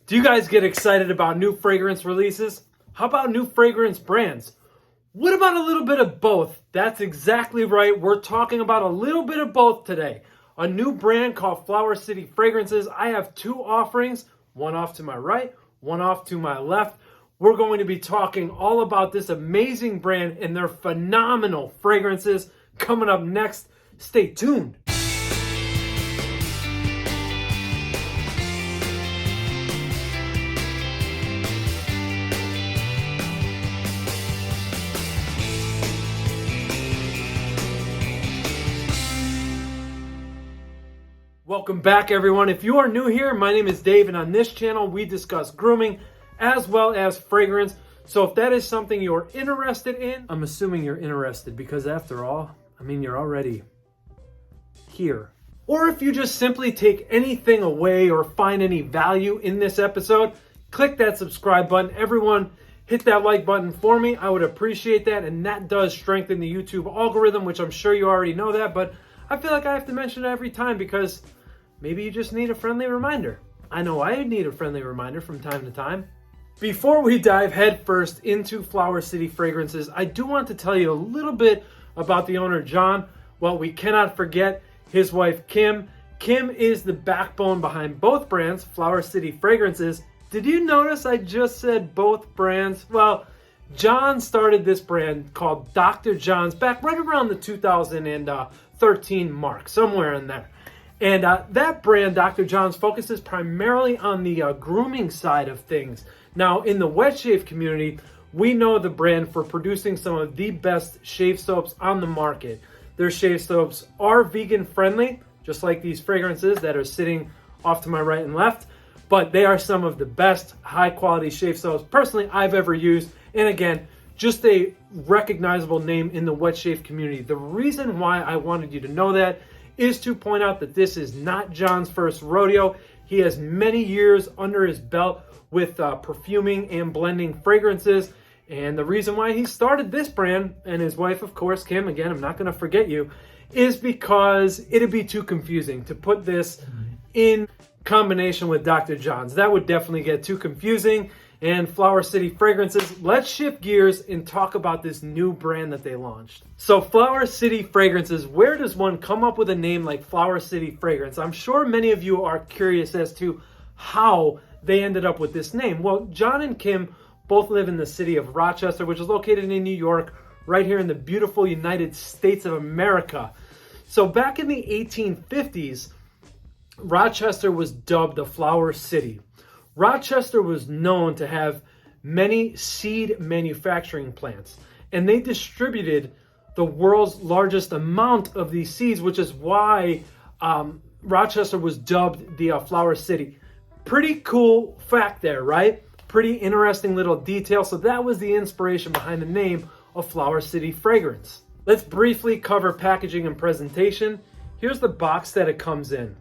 Do you guys get excited about new fragrance releases? How about new fragrance brands? What about a little bit of both? That's exactly right. We're talking about a little bit of both today. A new brand called Flower City Fragrances. I have two offerings, one off to my right, one off to my left. We're going to be talking all about this amazing brand and their phenomenal fragrances coming up next. Stay tuned. Welcome back, everyone. If you are new here, my name is Dave, and on this channel, we discuss grooming as well as fragrance. So if that is something you're interested in, I'm assuming you're interested because after all, you're already here. Or if you just simply take anything away or find any value in this episode, click that subscribe button. Everyone, hit that like button for me. I would appreciate that, and that does strengthen the YouTube algorithm, which I'm sure you already know that, but I feel like I have to mention it every time because maybe you just need a friendly reminder. I know I need a friendly reminder from time to time. Before we dive headfirst into Flower City Fragrances, I do want to tell you a little bit about the owner, John. Well, we cannot forget his wife, Kim. Kim is the backbone behind both brands, Flower City Fragrances. Did you notice I just said both brands? Well, John started this brand called Dr. John's back right around the 2013 mark, somewhere in there. And that brand, Dr. John's, focuses primarily on the grooming side of things. Now, in the wet shave community, we know the brand for producing some of the best shave soaps on the market. Their shave soaps are vegan friendly, just like these fragrances that are sitting off to my right and left. But they are some of the best high quality shave soaps personally I've ever used. And again, just a recognizable name in the wet shave community. The reason why I wanted you to know that is to point out that this is not John's first rodeo. He has many years under his belt with perfuming and blending fragrances. And the reason why he started this brand, and his wife, of course, Kim, again, I'm not going to forget you, is because it'd be too confusing to put this in combination with Dr. John's. That would definitely get too confusing. And Flower City Fragrances, let's shift gears and talk about this new brand that they launched. So Flower City Fragrances, where does one come up with a name like Flower City Fragrance? I'm sure many of you are curious as to how they ended up with this name. Well, John and Kim both live in the city of Rochester, which is located in New York, right here in the beautiful United States of America. So back in the 1850s, Rochester was dubbed the Flower City. Rochester was known to have many seed manufacturing plants, and they distributed the world's largest amount of these seeds, which is why Rochester was dubbed the Flower City. Pretty cool fact there, right? Pretty interesting little detail. So that was the inspiration behind the name of Flower City Fragrance. Let's briefly cover packaging and presentation. Here's the box that it comes in.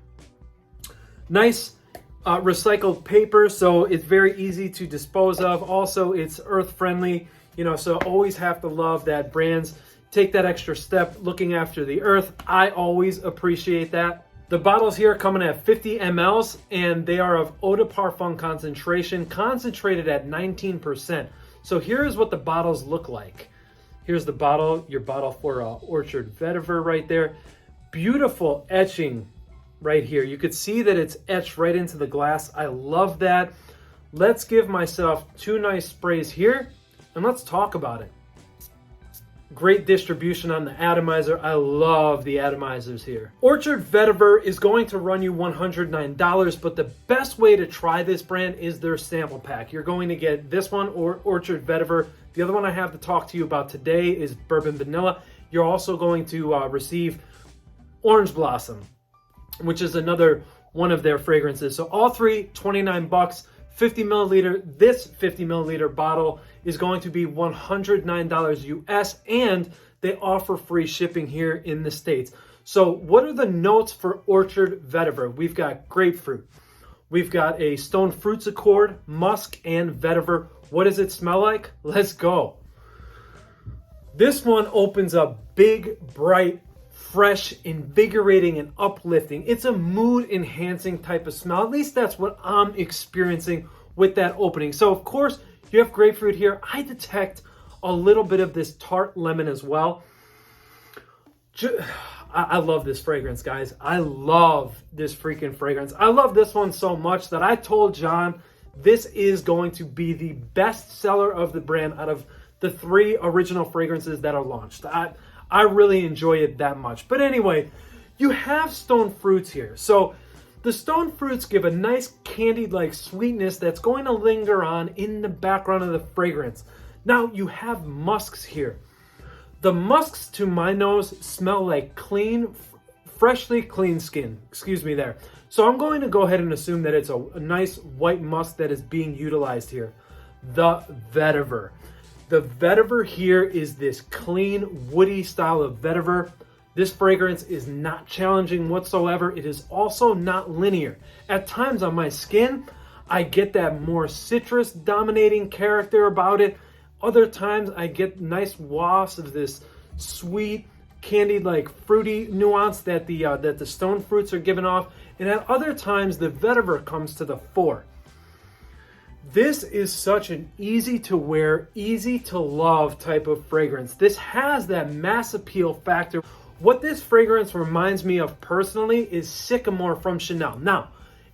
Nice recycled paper, so it's very easy to dispose of. Also, it's earth friendly, so always have to love that brands take that extra step looking after the earth. I always appreciate that. The bottles here coming at 50 mLs, and they are of eau de parfum concentration, concentrated at 19%. So here's what the bottles look like. Here's the bottle, your bottle for Orchard Vetiver right there. Beautiful etching right here. You could see that it's etched right into the glass. I love that. Let's give myself two nice sprays here, and let's talk about it. Great distribution on the atomizer. I love the atomizers here. Orchard Vetiver is going to run you $109, but the best way to try this brand is their sample pack. You're going to get this one, or Orchard Vetiver. The other one I have to talk to you about today is Bourbon Vanilla. You're also going to receive Orange Blossom, which is another one of their fragrances. So all three, $29, 50 milliliter. This 50 milliliter bottle is going to be $109 US, and they offer free shipping here in the States. So what are the notes for Orchard Vetiver? We've got grapefruit. We've got a stone fruits accord, musk, and vetiver. What does it smell like? Let's go. This one opens up big, bright, fresh, invigorating, and uplifting. It's a mood enhancing type of smell. At least that's what I'm experiencing with that opening. So of course you have grapefruit here. I detect a little bit of this tart lemon as well. I love this fragrance, guys. I love this freaking fragrance. I love this one so much that I told John this is going to be the best seller of the brand out of the 3 original fragrances that are launched. I really enjoy it that much. But anyway, you have stone fruits here. So the stone fruits give a nice candied-like sweetness that's going to linger on in the background of the fragrance. Now you have musks here. The musks, to my nose, smell like clean, freshly clean skin. Excuse me there. So I'm going to go ahead and assume that it's a nice white musk that is being utilized here. The Vetiver. The Vetiver here is this clean, woody style of vetiver. This fragrance is not challenging whatsoever. It is also not linear. At times on my skin, I get that more citrus dominating character about it. Other times I get nice wafts of this sweet, candied, like fruity nuance that the stone fruits are giving off. And at other times the vetiver comes to the fore. This is such an easy to wear, easy to love type of fragrance. This has that mass appeal factor. What this fragrance reminds me of personally is Sycamore from Chanel. Now,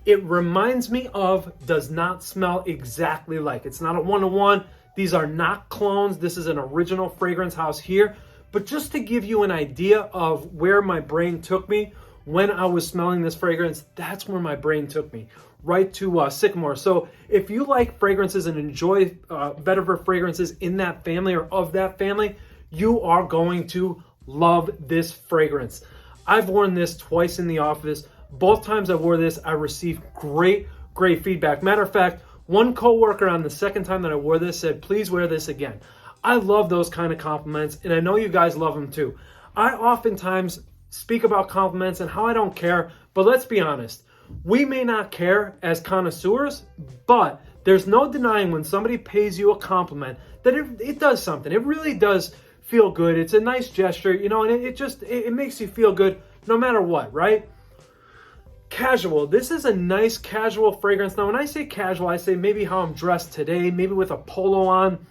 it reminds me of, does not smell exactly like. It's not a one-to-one. These are not clones. This is an original fragrance house here. But just to give you an idea of where my brain took me when I was smelling this fragrance, that's where my brain took me, right to Sycamore. So if you like fragrances and enjoy vetiver fragrances in that family or of that family, you are going to love this fragrance. I've worn this twice in the office. Both times I wore this, I received great feedback. Matter of fact, one coworker on the second time that I wore this said, please wear this again. I love those kind of compliments, and I know you guys love them too. I oftentimes speak about compliments and how I don't care, but let's be honest. We may not care as connoisseurs, but there's no denying when somebody pays you a compliment that it does something. It really does feel good. It's a nice gesture, you know, and it makes you feel good no matter what, right? Casual. This is a nice casual fragrance. Now, when I say casual, I say maybe how I'm dressed today, maybe with a polo on,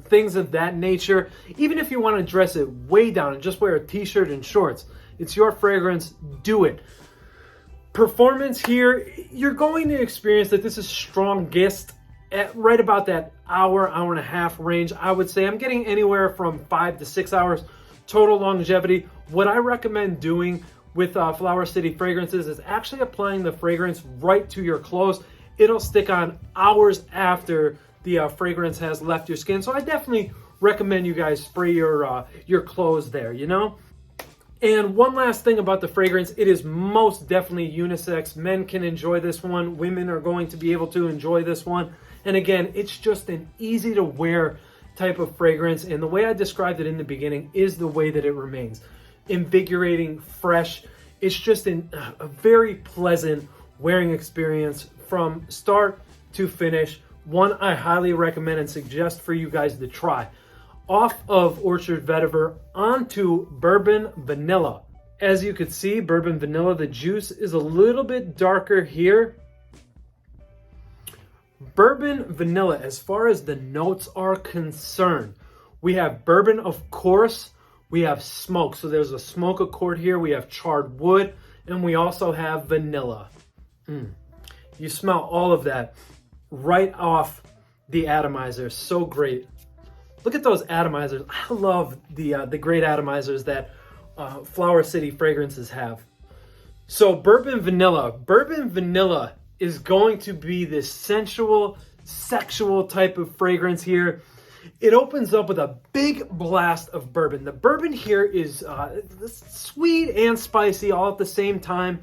things of that nature. Even if you want to dress it way down and just wear a t-shirt and shorts, it's your fragrance, do it. Performance here, you're going to experience that this is strongest at right about that hour and a half range. I would say I'm getting anywhere from 5 to 6 hours total longevity. What I recommend doing with Flower City fragrances is actually applying the fragrance right to your clothes. It'll stick on hours after the fragrance has left your skin. So I definitely recommend you guys spray your clothes there, you know? And one last thing about the fragrance, it is most definitely unisex. Men can enjoy this one. Women are going to be able to enjoy this one. And again, it's just an easy to wear type of fragrance. And the way I described it in the beginning is the way that it remains. Invigorating, fresh. It's just a very pleasant wearing experience from start to finish. One I highly recommend and suggest for you guys to try. Off of Orchard Vetiver onto Bourbon Vanilla. As you can see, Bourbon Vanilla, the juice is a little bit darker here. Bourbon Vanilla, as far as the notes are concerned, we have bourbon, of course. We have smoke, so there's a smoke accord here. We have charred wood, and we also have vanilla. You smell all of that right off the atomizer. So great. Look at those atomizers. I love the great atomizers that Flower City fragrances have. So Bourbon Vanilla is going to be this sensual, sexual type of fragrance here. It opens up with a big blast of bourbon. The bourbon here is sweet and spicy all at the same time.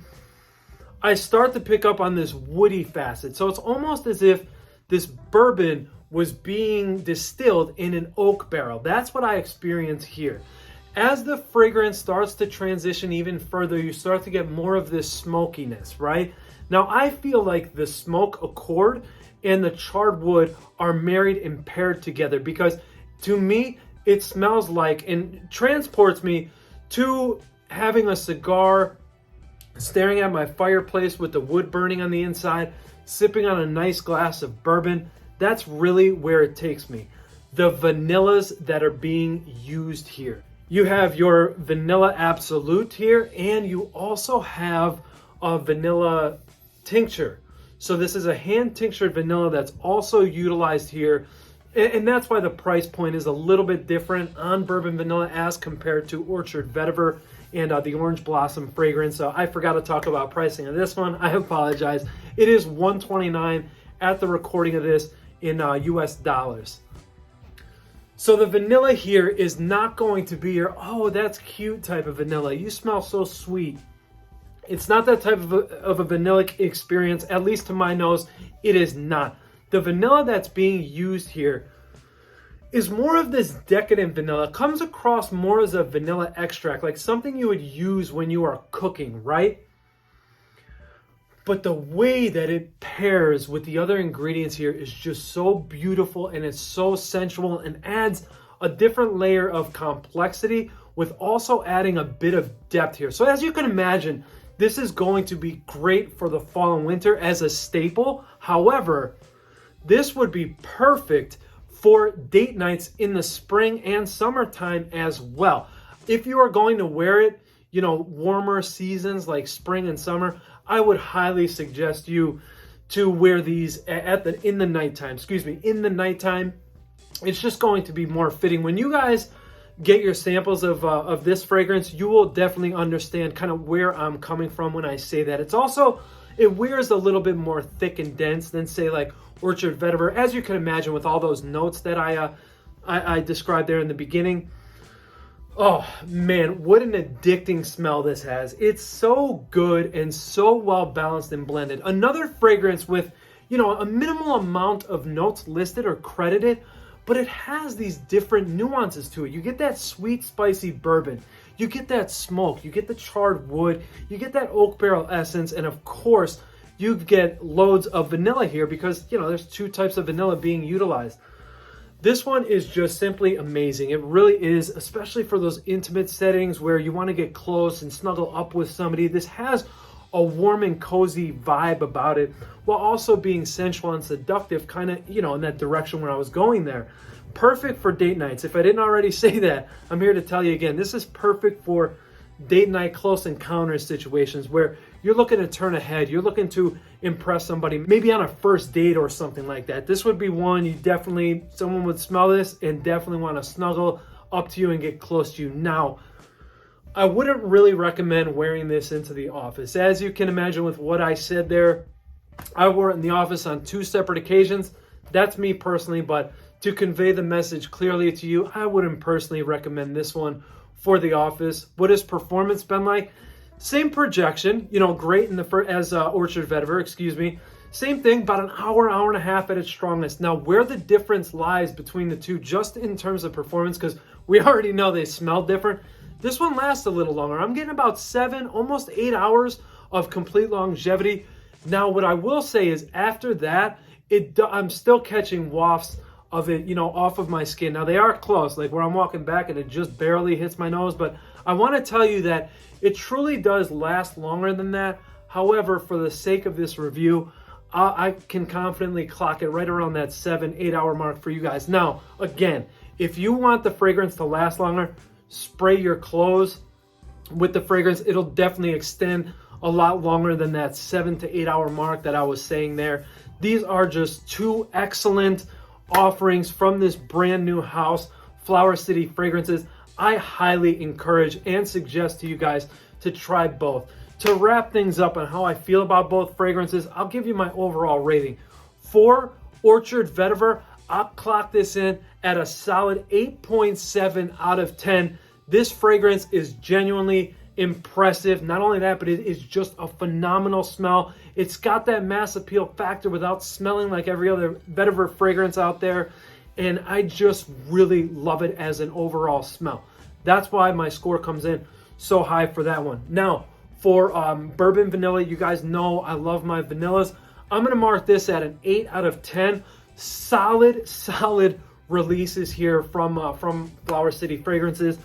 I start to pick up on this woody facet. So it's almost as if this bourbon was being distilled in an oak barrel. That's what I experience here. As the fragrance starts to transition even further, you start to get more of this smokiness, right? Now, I feel like the smoke accord and the charred wood are married and paired together because to me, it smells like and transports me to having a cigar, staring at my fireplace with the wood burning on the inside, sipping on a nice glass of bourbon. That's really where it takes me. The vanillas that are being used here. You have your vanilla absolute here, and you also have a vanilla tincture. So this is a hand tinctured vanilla that's also utilized here. And that's why the price point is a little bit different on bourbon vanilla as compared to Orchard Vetiver and the orange blossom fragrance. So I forgot to talk about pricing of this one. I apologize. It is $129 at the recording of this in US dollars. So the vanilla here is not going to be your, oh, that's cute type of vanilla. You smell so sweet. It's not that type of a vanillic experience, at least to my nose, it is not. The vanilla that's being used here is more of this decadent vanilla. It comes across more as a vanilla extract, like something you would use when you are cooking, right? But the way that it pairs with the other ingredients here is just so beautiful, and it's so sensual and adds a different layer of complexity with also adding a bit of depth here. So as you can imagine, this is going to be great for the fall and winter as a staple. However, this would be perfect for date nights in the spring and summertime as well. If you are going to wear it, you know, warmer seasons like spring and summer, I would highly suggest you to wear these in the nighttime. In the nighttime. It's just going to be more fitting. When you guys get your samples of this fragrance, you will definitely understand kind of where I'm coming from when I say that. It's also, it wears a little bit more thick and dense than say like Orchard Vetiver, as you can imagine with all those notes that I described there in the beginning. Oh man, what an addicting smell this has. It's so good and so well balanced and blended. Another fragrance with, you know, a minimal amount of notes listed or credited, but it has these different nuances to it. You get that sweet, spicy bourbon. You get that smoke. You get the charred wood. You get that oak barrel essence. And of course, you get loads of vanilla here because, you know, there's two types of vanilla being utilized. This one is just simply amazing. It really is, especially for those intimate settings where you want to get close and snuggle up with somebody. This has a warm and cozy vibe about it while also being sensual and seductive, kind of, you know, in that direction where I was going there. Perfect for date nights. If I didn't already say that, I'm here to tell you again, this is perfect for date night close encounter situations where you're looking to turn ahead, you're looking to impress somebody, maybe on a first date or something like that. This would be one someone would smell this and definitely want to snuggle up to you and get close to you. Now, I wouldn't really recommend wearing this into the office. As you can imagine with what I said there, I wore it in the office on 2 separate occasions. That's me personally, but to convey the message clearly to you, I wouldn't personally recommend this one for the office. What has performance been like? Same projection, you know, great in the as Orchard Vetiver, Same thing, about an hour, hour and a half at its strongest. Now, where the difference lies between the two, just in terms of performance, because we already know they smell different, this one lasts a little longer. I'm getting about 7, almost 8 hours of complete longevity. Now, what I will say is after that, I'm still catching wafts of it, you know, off of my skin. Now, they are close, like where I'm walking back and it just barely hits my nose, but I want to tell you that it truly does last longer than that. However, for the sake of this review, I can confidently clock it right around that 7-8 hour mark for you guys. Now, again, if you want the fragrance to last longer, spray your clothes with the fragrance. It'll definitely extend a lot longer than that 7 to 8 hour mark that I was saying there. These are just 2 excellent offerings from this brand new house, Flower City Fragrances. I highly encourage and suggest to you guys to try both. To wrap things up on how I feel about both fragrances, I'll give you my overall rating. For Orchard Vetiver, I'll clock this in at a solid 8.7 out of 10. This fragrance is genuinely impressive. Not only that, but it is just a phenomenal smell. It's got that mass appeal factor without smelling like every other Vetiver fragrance out there. And I just really love it as an overall smell. That's why my score comes in so high for that one. Now, for bourbon vanilla, you guys know I love my vanillas. I'm going to mark this at an 8 out of 10. Solid releases here from Flower City Fragrances.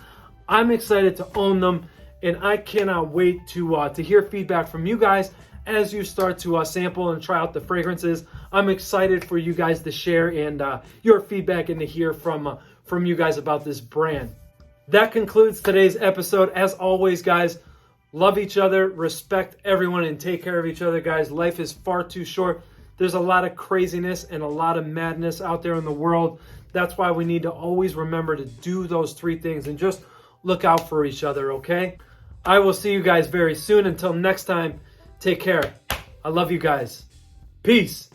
I'm excited to own them And I cannot wait to hear feedback from you guys as you start to sample and try out the fragrances. I'm excited for you guys to share and your feedback and to hear from you guys about this brand. That concludes today's episode. As always, guys, love each other, respect everyone, and take care of each other, guys. Life is far too short. There's a lot of craziness and a lot of madness out there in the world. That's why we need to always remember to do those 3 things and just look out for each other, okay? I will see you guys very soon. Until next time, take care. I love you guys. Peace.